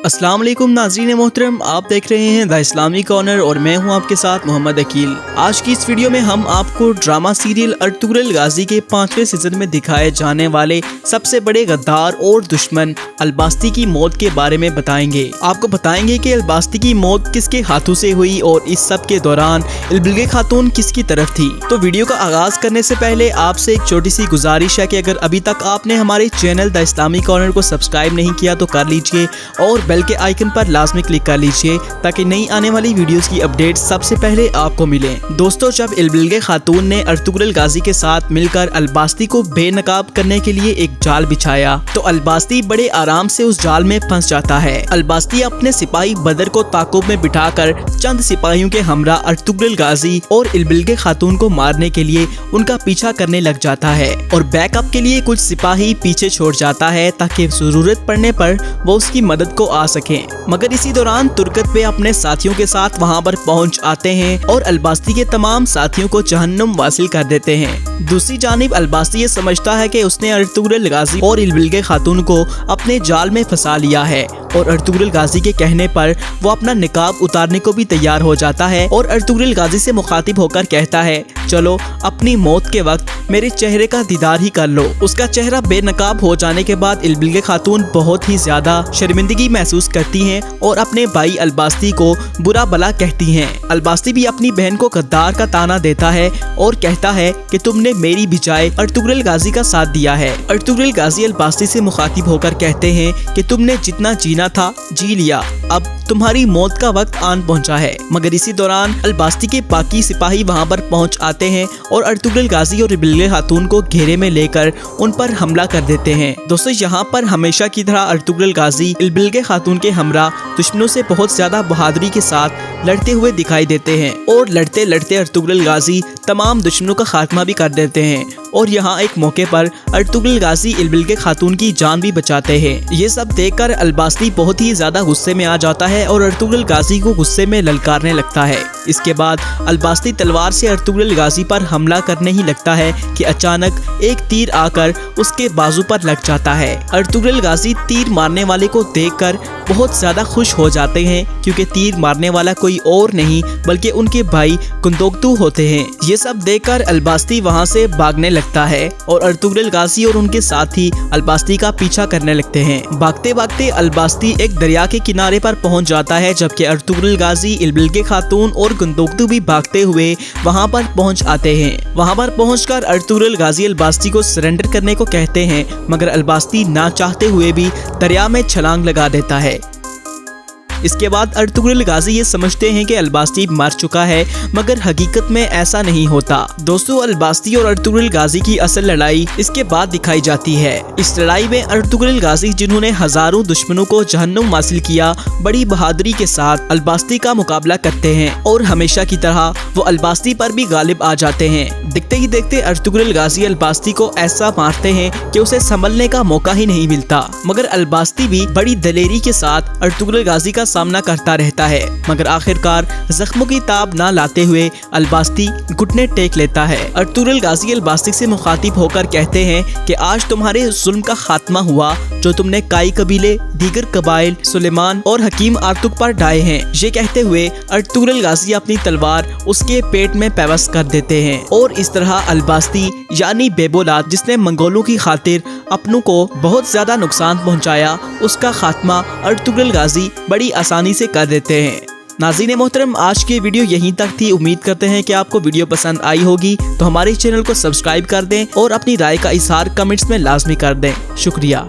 अस्सलाम वालेकुम नाज़रीन मोहतरम, आप देख रहे हैं द इस्लामी कॉर्नर और मैं हूं आपके साथ मोहम्मद अकील। आज की इस वीडियो में हम आपको ड्रामा सीरियल अर्तुगरुल गाजी के 5वें सीजन में दिखाए जाने वाले सबसे बड़े गद्दार और दुश्मन अलबास्ती की मौत के बारे में बताएंगे। आपको बताएंगे कि अलबास्ती की मौत किसके हाथों से हुई और इस सब के दौरान इल्बिल्गे खातून किसकी तरफ थी। तो वीडियो का आगाज करने से पहले आपसे एक छोटी सी गुजारिश है कि अगर अभी तक आपने हमारे चैनल द इस्लामी कॉर्नर को सब्सक्राइब नहीं किया तो कर लीजिए और बेल के आइकन पर लाजमी क्लिक कर लीजिए ताकि नई आने वाली वीडियोस की अपडेट सबसे पहले आपको मिले। दोस्तों, जब इल्बिल्गे खातून ने अर्तुगरुल गाजी के साथ मिलकर अलबास्ती को बेनकाब करने के लिए एक जाल बिछाया तो अलबास्ती बड़े आराम से उस जाल में फंस जाता है। अलबास्ती अपने सिपाही बदर को ताकुब में बिठाकर चंद सिपाहियों के हमरा अर्तुगरुल गाजी और इल्बिल्गे खातून को मारने के लिए उनका पीछा करने लग जाता है और बैकअप के लिए कुछ सिपाही पीछे छोड़ जाता है ताकि जरूरत पड़ने पर वो उसकी मदद को आ सके। मगर इसी दौरान तुर्कत पे अपने साथियों के साथ वहां पर पहुंच आते हैं और अलबास्ती के तमाम साथियों को जहन्नुम वासिल कर देते हैं। दूसरी जानिब अलबास्ती ये समझता है कि उसने अर्तुगरुल गाजी और इल्बिल्गे खातून को अपने जाल में फंसा लिया है और अर्तुगरुल गाजी के कहने पर वो अपना निकाब उतारने को भी तैयार हो जाता है और अर्तुगरुल गाजी से मुखातिब होकर कहता है, चलो अपनी मौत के वक्त मेरे चेहरे का दीदार ही कर लो। उसका चेहरा बेनकाब हो जाने के बाद इल्बिल्गे खातून बहुत ही ज्यादा शर्मिंदगी महसूस करती हैं और अपने भाई अलबास्ती को बुरा भला कहती हैं। अलबास्ती भी अपनी बहन को गद्दार का ताना देता है और कहता है कि तुमने मेरी बजाय अर्तुगरुल गाजी का साथ दिया है। अर्तुगरुल गाजी अलबास्ती से मुखातिब होकर कहते हैं कि तुमने जितना जीना था जी लिया, अब तुम्हारी मौत का वक्त आन पहुंचा है। मगर इसी दौरान अलबास्ती के बाकी सिपाही वहां पर पहुंच आते हैं और अर्तुगरुल गाजी और इल्बिल्गे खातून को घेरे में लेकर उन पर हमला कर देते हैं। दोस्तों, यहाँ पर हमेशा की तरह अर्तुगरुल गाजी इल्बिल्गे खातून के हमरा दुश्मनों से बहुत ज्यादा बहादुरी के साथ लड़ते हुए दिखाई देते हैं और लड़ते लड़ते अर्तुगरुल गाजी तमाम दुश्मनों का खात्मा भी कर देते हैं और यहाँ एक मौके पर अर्तुगरुल गाजी इल्बिल्गे खातून की जान भी बचाते हैं। ये सब देखकर अलबास्ती बहुत ही ज्यादा गुस्से में आ जाता है और अर्तुगरुल गाजी को गुस्से में ललकारने लगता है। इसके बाद अलबास्ती तलवार से अर्तुगरुल गाजी पर हमला करने ही लगता है कि अचानक एक तीर आकर उसके बाजू पर लग जाता है। अर्तुगरुल गाजी तीर मारने वाले को देखकर बहुत ज्यादा खुश हो जाते हैं क्योंकि तीर मारने वाला कोई और नहीं बल्कि उनके भाई कुंदोकतू होते हैं। ये सब देखकर अलबास्ती वहां से भागने लगता है और अर्तुगरुल गाजी और उनके साथी अलबास्ती का पीछा करने लगते हैं। भागते भागते अलबास्ती एक दरिया के किनारे पर पहुंच जाता है जबकि अर्तुगरुल गाजी, इल्बिल्गे खातून और कुंदोकतू भी भागते हुए वहां पर पहुंच आते हैं। वहां पर पहुंचकर अर्तुगरुल गाजी अलबास्ती को सरेंडर करने को कहते हैं मगर अलबास्ती ना चाहते हुए भी दरिया में छलांग लगा देता है। इसके बाद अर्तुगरुल गाजी ये समझते हैं कि अलबास्ती मर चुका है मगर हकीकत में ऐसा नहीं होता। दोस्तों, अलबास्ती और अर्तुगरुल गाजी की असल लड़ाई इसके बाद दिखाई जाती है। इस लड़ाई में अर्तुगरुल गाजी, जिन्होंने हजारों दुश्मनों को जहन्नुम हासिल किया, बड़ी बहादुरी के साथ अलबास्ती का मुकाबला करते हैं और हमेशा की तरह वो अलबास्ती पर भी गालिब आ जाते हैं। देखते ही देखते अर्तुगरुल गाजी अलबास्ती को ऐसा मारते हैं कि उसे संभलने का मौका ही नहीं मिलता मगर अलबास्ती भी बड़ी दलेरी के साथ अर्तुगरुल गाजी का सामना करता रहता है मगर आखिरकार जख्मों की ताब ना लाते हुए अलबास्ती घुटने टेक लेता है। अर्तुगरुल गाजी अलबास्ती से मुखातिब होकर कहते हैं कि आज तुम्हारे जुल्म का खात्मा हुआ जो तुमने काई कबीले, दीगर कबाइल, सुलेमान और हकीम आर्तुक पर ढाए हैं। ये कहते हुए अर्तुगरुल गाजी अपनी तलवार उसके पेट में पैवस्त कर देते हैं और इस तरह अलबास्ती यानी बेबोलाद, जिसने मंगोलों की खातिर अपनों को बहुत ज्यादा नुकसान पहुंचाया, उसका खात्मा अर्तुगरुल गाजी बड़ी आसानी से कर देते हैं। नाज़रीन मोहतरम, आज की वीडियो यहीं तक थी। उम्मीद करते हैं कि आपको वीडियो पसंद आई होगी तो हमारे चैनल को सब्सक्राइब कर दें और अपनी राय का इजहार कमेंट्स में लाजमी कर दें। शुक्रिया।